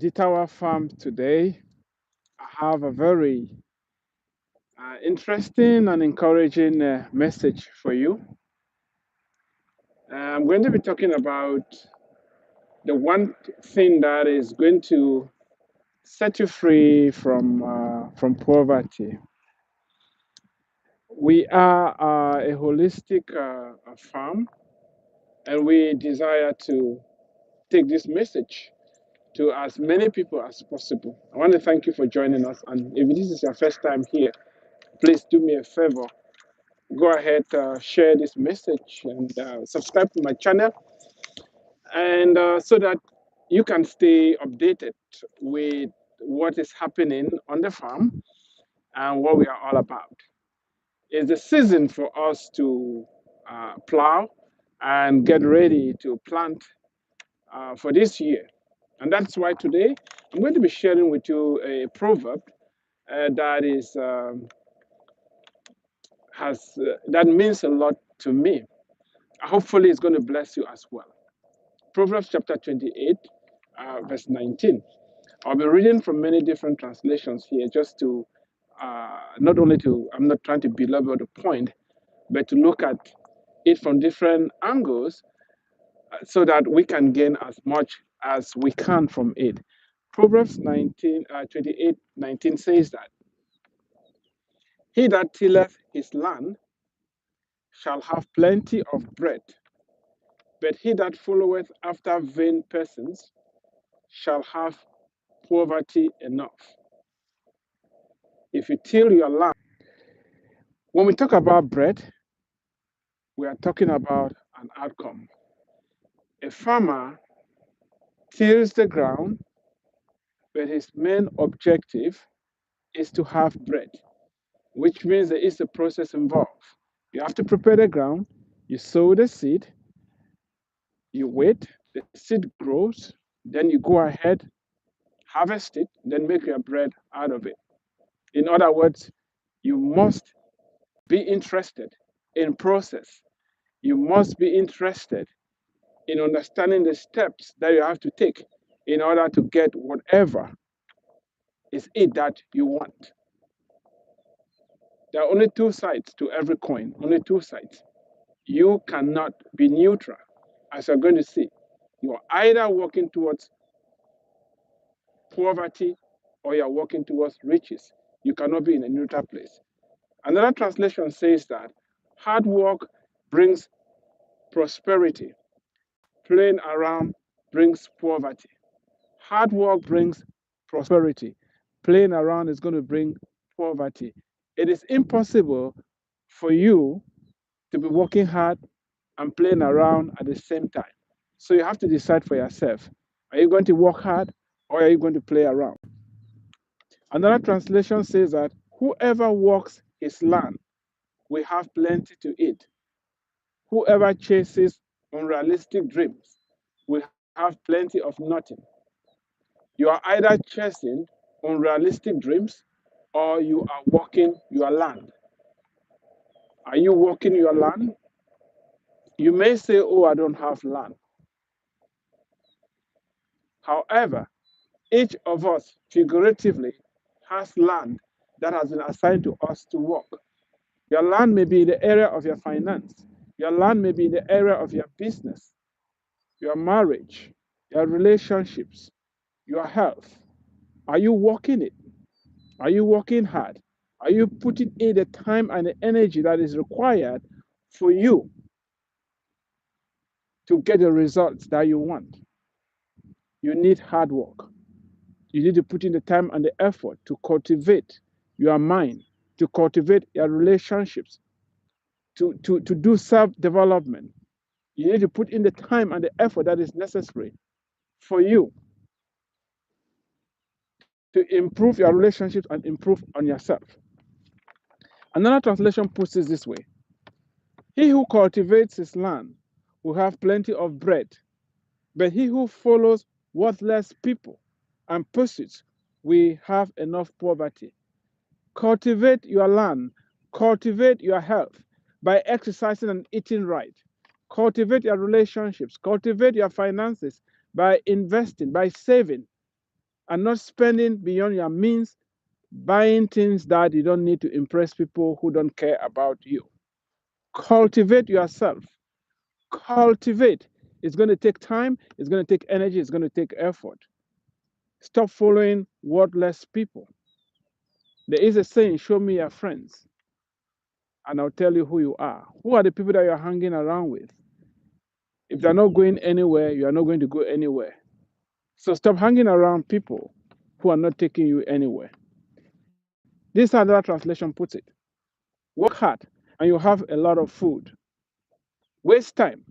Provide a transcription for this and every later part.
visit our farm today. I have a very interesting and encouraging message for you. I'm going to be talking about the one thing that is going to set you free from poverty. We are a holistic farm, and we desire to take this message to as many people as possible. I want to thank you for joining us. And if this is your first time here, please do me a favor. Go ahead, share this message and subscribe to my channel, and so that you can stay updated with what is happening on the farm and what we are all about. It's the season for us to plow and get ready to plant for this year. And that's why today I'm going to be sharing with you a proverb that is has that means a lot to me. Hopefully, it's going to bless you as well. Proverbs chapter 28, verse 19. I'll be reading from many different translations here, just to not only to, I'm not trying to belabor the point, but to look at it from different angles so that we can gain as much as we can from it. Proverbs 28, 19 says that he that tilleth his land shall have plenty of bread, but he that followeth after vain persons shall have poverty enough. If you till your land, when we talk about bread, we are talking about an outcome. A farmer tills the ground, but his main objective is to have bread, which means there is a process involved. You have to prepare the ground, you sow the seed, you wait, the seed grows, then you go ahead, harvest it, then make your bread out of it. In other words, you must be interested in process. You must be interested in understanding the steps that you have to take in order to get whatever is it that you want. There are only two sides to every coin, only two sides. You cannot be neutral, as you're going to see. You are either working towards poverty or you're working towards riches. You cannot be in a neutral place. Another translation says that hard work brings prosperity, playing around brings poverty. Hard work brings prosperity. Playing around is going to bring poverty. It is impossible for you to be working hard and playing around at the same time. So you have to decide for yourself. Are you going to work hard or are you going to play around? Another translation says that whoever works his land will have plenty to eat. Whoever chases unrealistic dreams will have plenty of nothing. You are either chasing unrealistic dreams or you are working your land. Are you working your land? You may say, oh, I don't have land. However, each of us figuratively has land that has been assigned to us to work. Your land may be in the area of your finance. Your land may be in the area of your business, your marriage, your relationships, your health. Are you working it? Are you working hard? Are you putting in the time and the energy that is required for you to get the results that you want? You need hard work. You need to put in the time and the effort to cultivate your mind, to cultivate your relationships, to do self-development. You need to put in the time and the effort that is necessary for you to improve your relationships and improve on yourself. Another translation puts it this way: he who cultivates his land will have plenty of bread, but he who follows worthless people and pursuits will have enough poverty. Cultivate your land, cultivate your health by exercising and eating right. Cultivate your relationships, cultivate your finances by investing, by saving. and not spending beyond your means, buying things that you don't need to impress people who don't care about you. Cultivate yourself. Cultivate. It's going to take time, it's going to take energy, it's going to take effort. Stop following worthless people. There is a saying, show me your friends, and I'll tell you who you are. Who are the people that you're hanging around with? If they're not going anywhere, you are not going to go anywhere. So stop hanging around people who are not taking you anywhere. This is how another translation puts it. Work hard and you have a lot of food. Waste time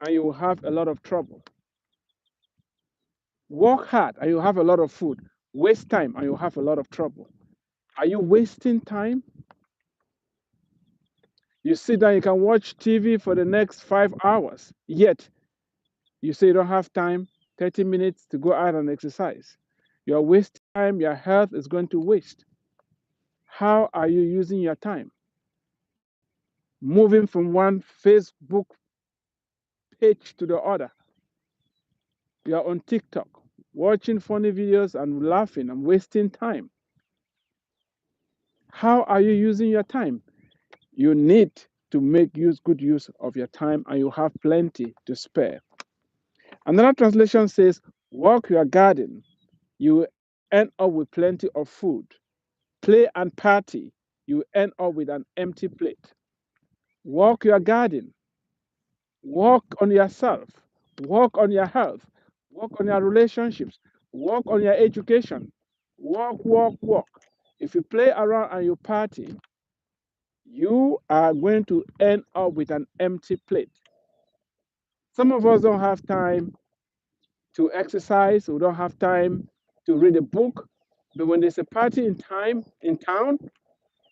and you will have a lot of trouble. Work hard and you have a lot of food. Waste time and you have a lot of trouble. Are you wasting time? You sit down, you can watch TV for the next 5 hours, yet you say you don't have time, 30 minutes to go out and exercise. You're wasting time, your health is going to waste. How are you using your time? Moving from one Facebook page to the other. You're on TikTok, watching funny videos and laughing and wasting time. How are you using your time? You need to make good use of your time, and you have plenty to spare. Another translation says, work your garden, you will end up with plenty of food. Play and party, you end up with an empty plate. Work your garden, work on yourself, work on your health, work on your relationships, work on your education. Work, work, work. If you play around and you party, you are going to end up with an empty plate. Some of us don't have time to exercise, we don't have time to read a book. But when there's a party in town,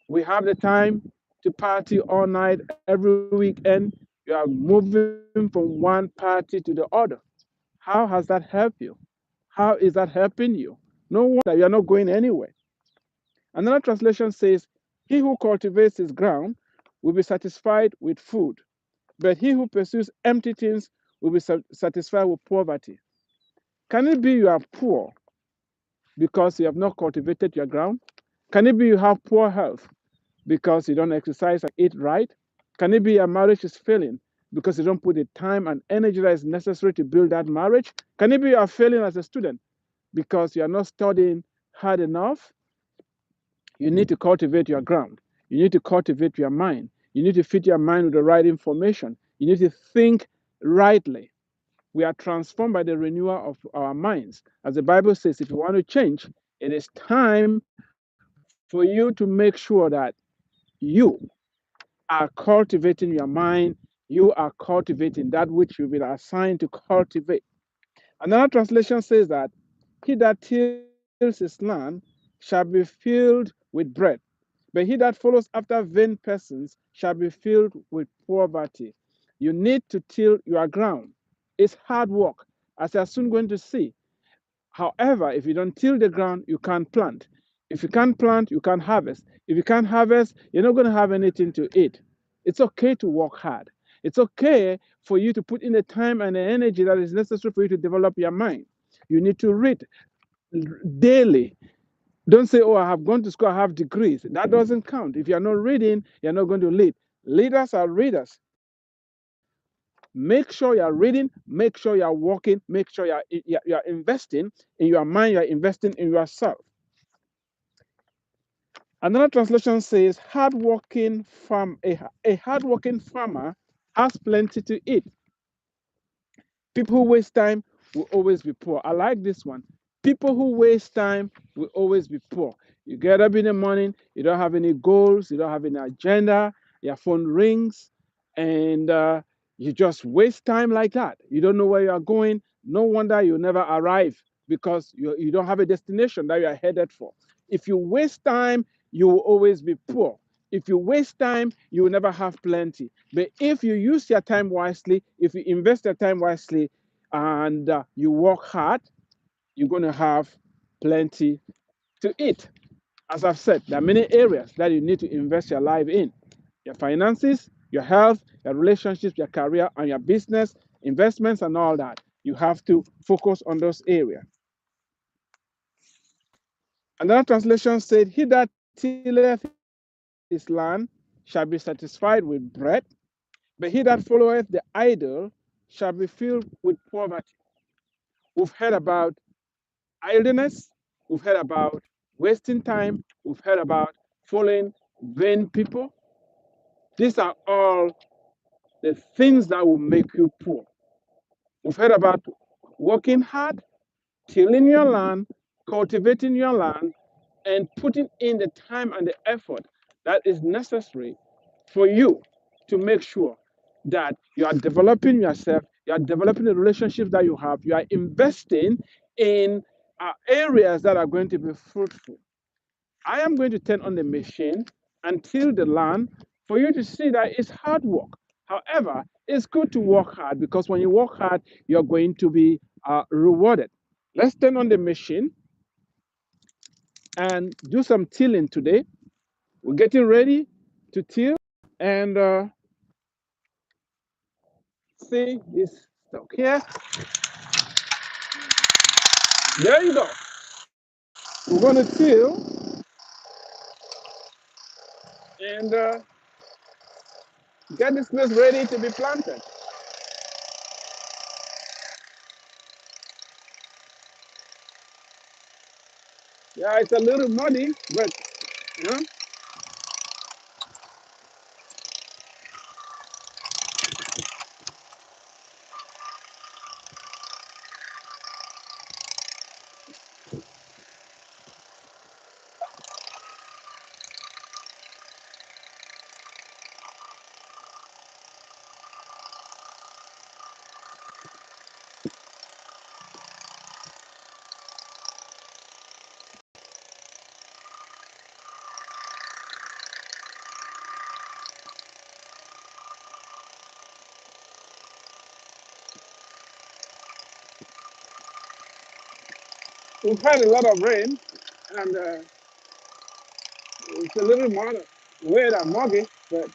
we have the time to party all night, every weekend. You are moving from one party to the other. How has that helped you? How is that helping you? No wonder you are not going anywhere. Another translation says, he who cultivates his ground will be satisfied with food, but he who pursues empty things will be satisfied with poverty. Can it be you are poor because you have not cultivated your ground? Can it be you have poor health because you don't exercise and eat right? Can it be your marriage is failing because you don't put the time and energy that is necessary to build that marriage? Can it be you are failing as a student because you are not studying hard enough? You need to cultivate your ground. You need to cultivate your mind. You need to feed your mind with the right information. You need to think rightly. We are transformed by the renewal of our minds. As the Bible says, if you want to change, it is time for you to make sure that you are cultivating your mind. You are cultivating that which you've been assigned to cultivate. Another translation says that he that tills his land shall be filled with bread, but he that follows after vain persons shall be filled with poverty. You need to till your ground. It's hard work, as you're soon going to see. However, if you don't till the ground, you can't plant. If you can't plant, you can't harvest. If you can't harvest, you're not going to have anything to eat. It's okay to work hard. It's okay for you to put in the time and the energy that is necessary for you to develop your mind. You need to read daily. Don't say, oh, I have gone to school, I have degrees. That doesn't count. If you're not reading, you're not going to lead. Leaders are readers. Make sure you're reading, make sure you're working, make sure you're investing in your mind, you're investing in yourself. Another translation says, a hardworking farmer has plenty to eat. People who waste time will always be poor. I like this one. People who waste time will always be poor. You get up in the morning, you don't have any goals, you don't have any agenda, your phone rings, and you just waste time like that. You don't know where you are going. No wonder you never arrive because you don't have a destination that you are headed for. If you waste time, you will always be poor. If you waste time, you will never have plenty. But if you use your time wisely, if you invest your time wisely, and you work hard, you're going to have plenty to eat. As I've said, there are many areas that you need to invest your life in: your finances, your health, your relationships, your career, and your business, investments, and all that. You have to focus on those areas. Another translation said, "He that tilleth his land shall be satisfied with bread, but he that followeth the idol shall be filled with poverty." We've heard about idleness, we've heard about wasting time, we've heard about following vain people. These are all the things that will make you poor. We've heard about working hard, tilling your land, cultivating your land, and putting in the time and the effort that is necessary for you to make sure that you are developing yourself, you are developing the relationships that you have, you are investing in areas that are going to be fruitful. I am going to turn on the machine and till the land for you to see that it's hard work. However, it's good to work hard because when you work hard, you're going to be rewarded. Let's turn on the machine and do some tilling today. We're getting ready to till and see this stuff here. There you go. We're going to till and get this place ready to be planted. Yeah, it's a little muddy, but you know, we've had a lot of rain, and it's a little more wet and muggy, but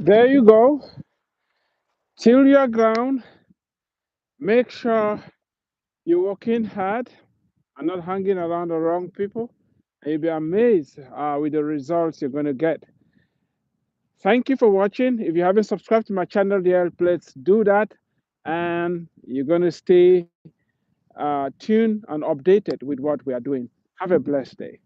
There you go. Till your ground. Make sure you're working hard and not hanging around the wrong people. And you'll be amazed with the results you're going to get. Thank you for watching. If you haven't subscribed to my channel yet, please do that. And you're going to stay tuned and updated with what we are doing. Have a blessed day.